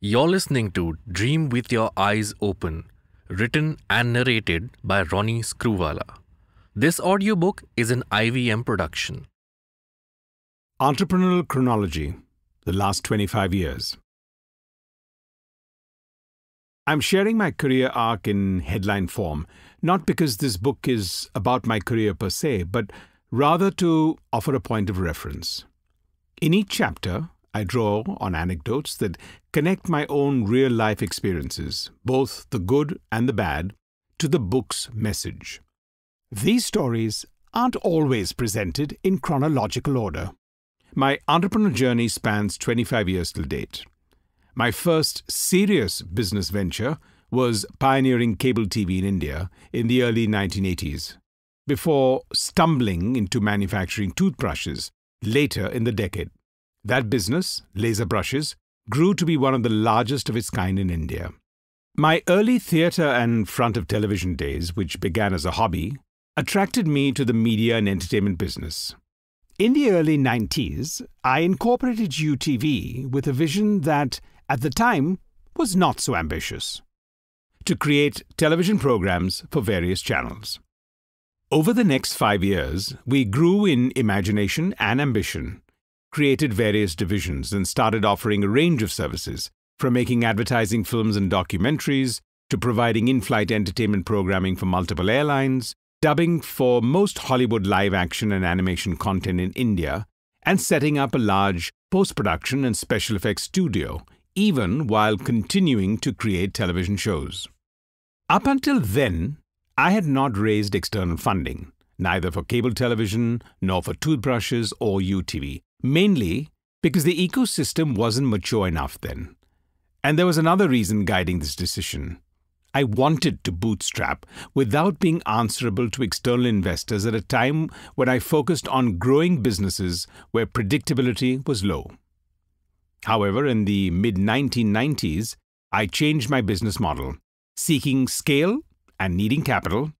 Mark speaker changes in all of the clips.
Speaker 1: You're listening to Dream with Your Eyes Open, written and narrated by Ronnie Screwvala. This audiobook is an IVM production.
Speaker 2: Entrepreneurial Chornology, the last 25 years. I'm sharing my career arc in headline form, not because this book is about my career per se, but rather to offer a point of reference. In each chapter, I draw on anecdotes that connect my own real-life experiences, both the good and the bad, to the book's message. These stories aren't always presented in chronological order. My entrepreneur journey spans 25 years till date. My first serious business venture was pioneering cable TV in India in the early 1980s, before stumbling into manufacturing toothbrushes later in the decade. That business, Laser Brushes, grew to be one of the largest of its kind in India. My early theatre and front of television days, which began as a hobby, attracted me to the media and entertainment business. In the early 90s, I incorporated UTV with a vision that, at the time, was not so ambitious: to create television programs for various channels. Over the next 5 years, we grew in imagination and ambition, created various divisions, and started offering a range of services, from making advertising films and documentaries to providing in-flight entertainment programming for multiple airlines, dubbing for most Hollywood live-action and animation content in India, and setting up a large post-production and special effects studio, even while continuing to create television shows. Up until then, I had not raised external funding, neither for cable television nor for toothbrushes or UTV, mainly because the ecosystem wasn't mature enough then. And there was another reason guiding this decision. I wanted to bootstrap without being answerable to external investors at a time when I focused on growing businesses where predictability was low. However, in the mid-1990s, I changed my business model. Seeking scale and needing capital,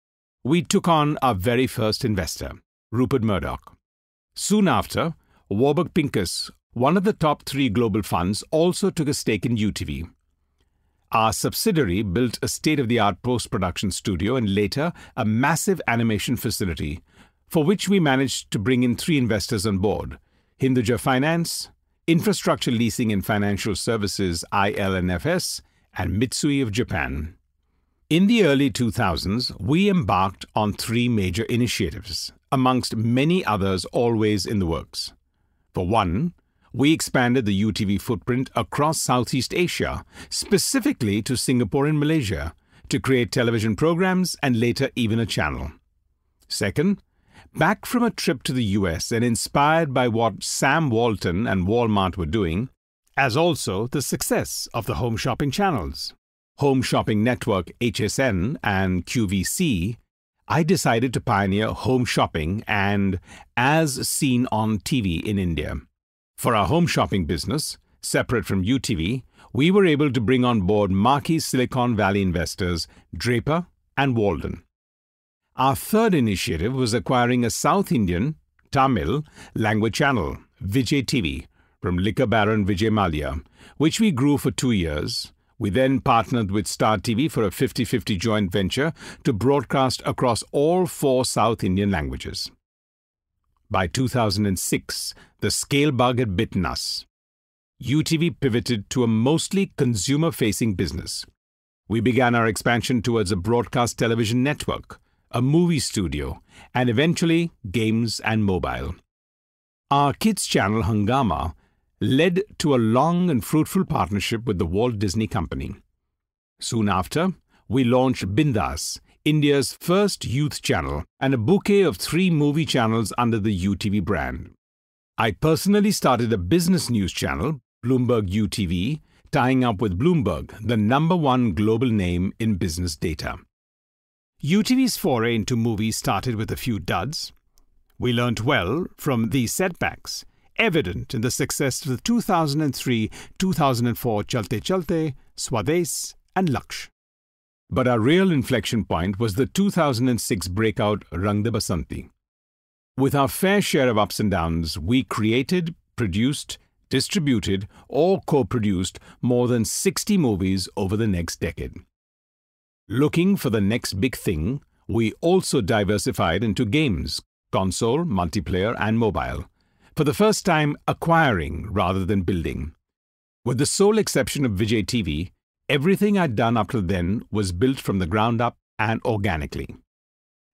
Speaker 2: we took on our very first investor, Rupert Murdoch. Soon after, Warburg Pincus, one of the top 3 global funds, also took a stake in UTV. Our subsidiary built a state-of-the-art post-production studio and later a massive animation facility, for which we managed to bring in 3 investors on board: Hinduja Finance, Infrastructure Leasing and Financial Services IL&FS, and Mitsui of Japan. In the early 2000s, we embarked on 3 major initiatives, amongst many others always in the works. For one, we expanded the UTV footprint across Southeast Asia, specifically to Singapore and Malaysia, to create television programs and later even a channel. Second, back from a trip to the US and inspired by what Sam Walton and Walmart were doing, as also the success of the home shopping channels, Home Shopping Network HSN and QVC, I decided to pioneer home shopping and as seen on TV in India. For our home shopping business, separate from UTV, we were able to bring on board marquee Silicon Valley investors Draper and Walden. Our third initiative was acquiring a South Indian, Tamil, language channel, Vijay TV, from liquor baron Vijay Mallya, which we grew for 2 years. We then partnered with Star TV for a 50-50 joint venture to broadcast across all 4 South Indian languages. By 2006, the scale bug had bitten us. UTV pivoted to a mostly consumer-facing business. We began our expansion towards a broadcast television network, a movie studio, and eventually games and mobile. Our kids channel Hungama led to a long and fruitful partnership with the Walt Disney Company. Soon after, we launched Bindas, India's first youth channel, and a bouquet of 3 movie channels under the UTV brand. I personally started a business news channel, Bloomberg UTV, tying up with Bloomberg, the #1 global name in business data. UTV's foray into movies started with a few duds. We learnt well from these setbacks, evident in the success of the 2003-2004 Chalte Chalte, Swades, and Laksh. But our real inflection point was the 2006 breakout Rang De Basanti. With our fair share of ups and downs, we created, produced, distributed, or co-produced more than 60 movies over the next decade. Looking for the next big thing, we also diversified into games, console, multiplayer, and mobile. For the first time, acquiring rather than building. With the sole exception of Vijay TV, everything I'd done up to then was built from the ground up and organically.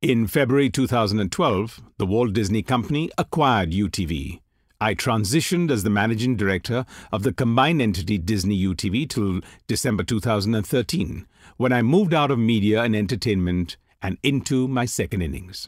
Speaker 2: In February 2012, the Walt Disney Company acquired UTV. I transitioned as the managing director of the combined entity Disney UTV till December 2013, when I moved out of media and entertainment and into my second innings.